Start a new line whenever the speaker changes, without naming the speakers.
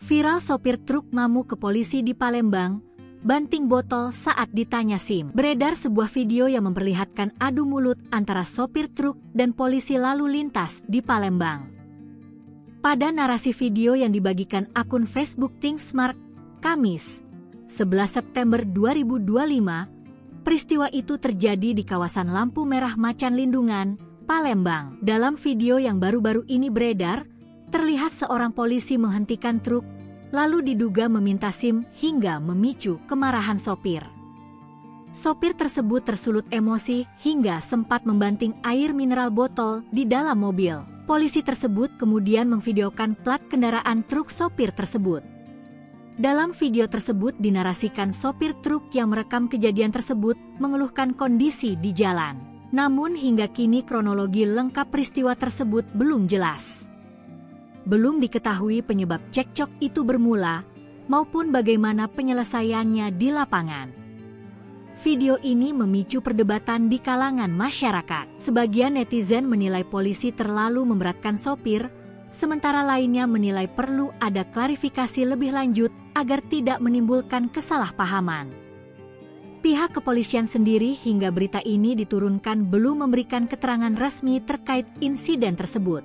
Viral sopir truk ngamuk ke polisi di Palembang, banting botol saat ditanya SIM. Beredar sebuah video yang memperlihatkan adu mulut antara sopir truk dan polisi lalu lintas di Palembang. Pada narasi video yang dibagikan akun Facebook Think Smart, Kamis, 11 September 2025, peristiwa itu terjadi di kawasan lampu merah Macan Lindungan, Palembang. Dalam video yang baru-baru ini beredar, terlihat seorang polisi menghentikan truk, lalu diduga meminta SIM hingga memicu kemarahan sopir. Sopir tersebut tersulut emosi hingga sempat membanting air mineral botol di dalam mobil. Polisi tersebut kemudian memvideokan plat kendaraan truk sopir tersebut. Dalam video tersebut dinarasikan sopir truk yang merekam kejadian tersebut mengeluhkan kondisi di jalan. Namun hingga kini kronologi lengkap peristiwa tersebut belum jelas. Belum diketahui penyebab cekcok itu bermula, maupun bagaimana penyelesaiannya di lapangan. Video ini memicu perdebatan di kalangan masyarakat. Sebagian netizen menilai polisi terlalu memberatkan sopir, sementara lainnya menilai perlu ada klarifikasi lebih lanjut agar tidak menimbulkan kesalahpahaman. Pihak kepolisian sendiri hingga berita ini diturunkan belum memberikan keterangan resmi terkait insiden tersebut.